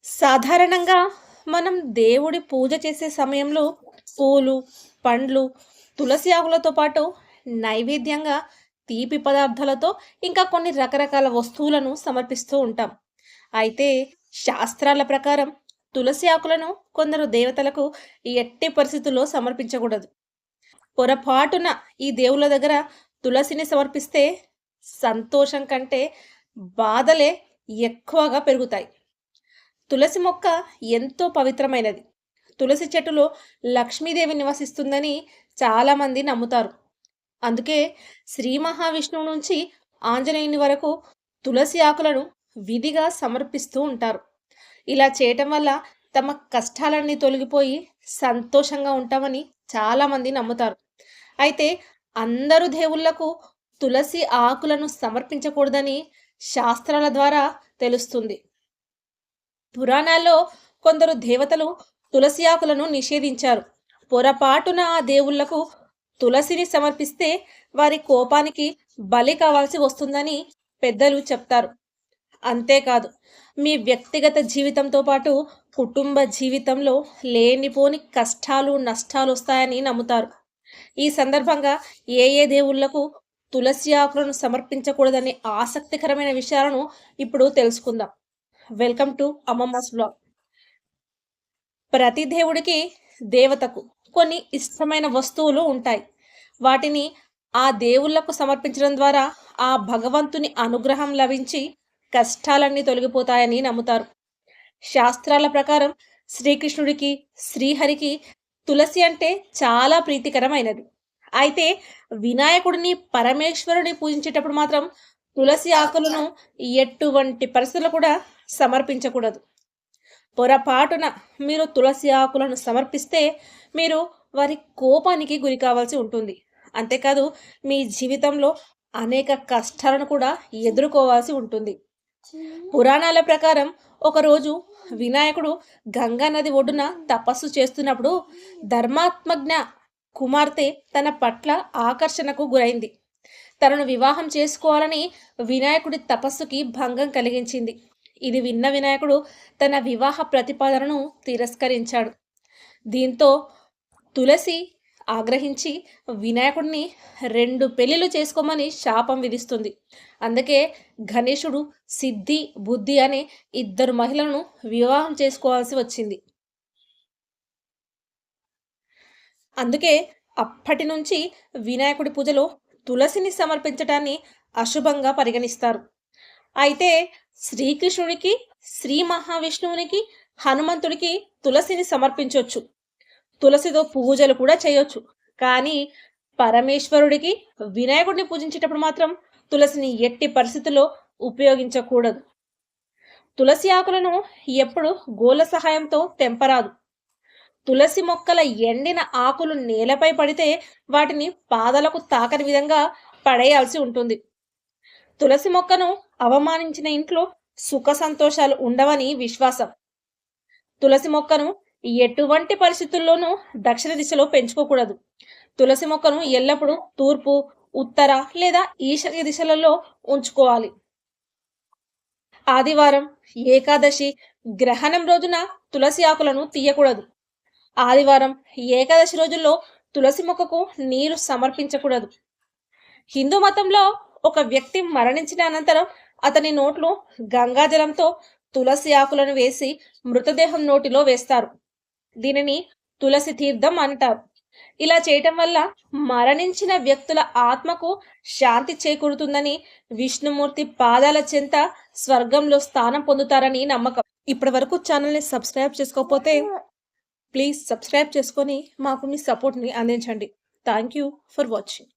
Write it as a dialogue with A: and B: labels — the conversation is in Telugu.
A: సాధారణంగా మనం దేవుడి పూజ చేసే సమయంలో పూలు, పండ్లు, తులసి ఆకులతో పాటు నైవేద్యంగా తీపి పదార్థాలతో ఇంకా కొన్ని రకరకాల వస్తువులను సమర్పిస్తూ ఉంటాం. అయితే శాస్త్రాల ప్రకారం తులసి ఆకులను కొందరు దేవతలకు ఎట్టి పరిస్థితుల్లో సమర్పించకూడదు. పొరపాటున ఈ దేవుళ్ళ దగ్గర తులసిని సమర్పిస్తే సంతోషం కంటే బాధలే ఎక్కువగా పెరుగుతాయి. తులసి మొక్క ఎంతో పవిత్రమైనది. తులసి చెట్టులో లక్ష్మీదేవి నివసిస్తుందని చాలామంది నమ్ముతారు. అందుకే శ్రీ మహావిష్ణువు నుంచి ఆంజనేయుని వరకు తులసి ఆకులను విధిగా సమర్పిస్తూ ఉంటారు. ఇలా చేయటం వల్ల తమ కష్టాలన్నీ తొలగిపోయి సంతోషంగా ఉంటామని చాలామంది నమ్ముతారు. అయితే అందరు దేవుళ్లకు తులసి ఆకులను సమర్పించకూడదని శాస్త్రాల ద్వారా తెలుస్తుంది. పురాణాల్లో కొందరు దేవతలు తులసి ఆకులను నిషేధించారు. పొరపాటున ఆ దేవుళ్లకు తులసిని సమర్పిస్తే వారి కోపానికి బలి కావాల్సి వస్తుందని పెద్దలు చెప్తారు. అంతేకాదు, మీ వ్యక్తిగత జీవితంతో పాటు కుటుంబ జీవితంలో లేనిపోని కష్టాలు నష్టాలు వస్తాయని నమ్ముతారు. ఈ సందర్భంగా ఏ దేవుళ్లకు తులసి ఆకులను సమర్పించకూడదనే ఆసక్తికరమైన విషయాలను ఇప్పుడు తెలుసుకుందాం. Welcome to అమ్మమ్మస్ blog. ప్రతి దేవుడికి, దేవతకు కొన్ని ఇష్టమైన వస్తువులు ఉంటాయి. వాటిని ఆ దేవుళ్లకు సమర్పించడం ద్వారా ఆ భగవంతుని అనుగ్రహం లభించి కష్టాలన్నీ తొలగిపోతాయని నమ్ముతారు. శాస్త్రాల ప్రకారం శ్రీకృష్ణుడికి, శ్రీహరికి తులసి అంటే చాలా ప్రీతికరమైనది. అయితే వినాయకుడిని, పరమేశ్వరుని పూజించేటప్పుడు మాత్రం తులసి ఆకులను ఎటువంటి పరిస్థితులు కూడా సమర్పించకూడదు. పొరపాటున మీరు తులసి ఆకులను సమర్పిస్తే మీరు వారి కోపానికి గురి కావాల్సి ఉంటుంది. అంతేకాదు, మీ జీవితంలో అనేక కష్టాలను కూడా ఎదుర్కోవాల్సి ఉంటుంది. పురాణాల ప్రకారం ఒకరోజు వినాయకుడు గంగా నది ఒడ్డున తపస్సు చేస్తున్నప్పుడు ధర్మాత్మజ్ఞ కుమార్తె తన పట్ల ఆకర్షణకు గురైంది. తనను వివాహం చేసుకోవాలని వినాయకుడి తపస్సుకి భంగం కలిగించింది. ఇది విన్న వినాయకుడు తన వివాహ ప్రతిపాదనను తిరస్కరించాడు. దీంతో తులసి ఆగ్రహించి వినాయకుడిని 2 పెళ్లిళ్ళు చేసుకోమని శాపం విధిస్తుంది. అందుకే గణేశుడు సిద్ధి, బుద్ధి అనే 2 మహిళలను వివాహం చేసుకోవాల్సి వచ్చింది. అందుకే అప్పటి నుంచి వినాయకుడి పూజలో తులసిని సమర్పించటాన్ని అశుభంగా పరిగణిస్తారు. అయితే శ్రీకృష్ణుడికి, శ్రీ మహావిష్ణువునికి, హనుమంతుడికి తులసిని సమర్పించవచ్చు. తులసితో పూజలు కూడా చేయొచ్చు. కానీ పరమేశ్వరుడికి, వినాయకుడిని పూజించేటప్పుడు మాత్రం తులసిని ఎట్టి పరిస్థితుల్లో ఉపయోగించకూడదు. తులసి ఆకులను ఎప్పుడు గోల సహాయంతో తెంపరాదు. తులసి మొక్కల ఎండిన ఆకులు నేలపై పడితే వాటిని పాదాలకు తాకని విధంగా పడేయాల్సి ఉంటుంది. తులసి మొక్కను అవమానించిన ఇంట్లో సుఖ సంతోషాలు ఉండవని విశ్వాసం. తులసి మొక్కను ఎటువంటి పరిస్థితుల్లోనూ దక్షిణ దిశలో పెంచుకోకూడదు. తులసి మొక్కను ఎల్లప్పుడూ తూర్పు, ఉత్తర లేదా ఈశాన్య దిశలలో ఉంచుకోవాలి. ఆదివారం, ఏకాదశి, గ్రహణం రోజున తులసి ఆకులను తీయకూడదు. ఆదివారం, ఏకాదశి రోజుల్లో తులసి మొక్కకు నీరు సమర్పించకూడదు. హిందూ మతంలో ఒక వ్యక్తి మరణించిన అనంతరం అతని నోట్లో గంగాజలంతో తులసి ఆకులను వేసి మృతదేహం నోటిలో వేస్తారు. దీనిని తులసి తీర్థం అంటారు. ఇలా చేయటం వల్ల మరణించిన వ్యక్తుల ఆత్మకు శాంతి చేకూరుతుందని, విష్ణుమూర్తి పాదాల చెంత స్వర్గంలో స్థానం పొందుతారని నమ్మకం. ఇప్పటి వరకు ఛానల్ని సబ్స్క్రైబ్ చేసుకోకపోతే ప్లీజ్ సబ్స్క్రైబ్ చేసుకొని మాకు మీ సపోర్ట్ని అందించండి. Thank you for watching.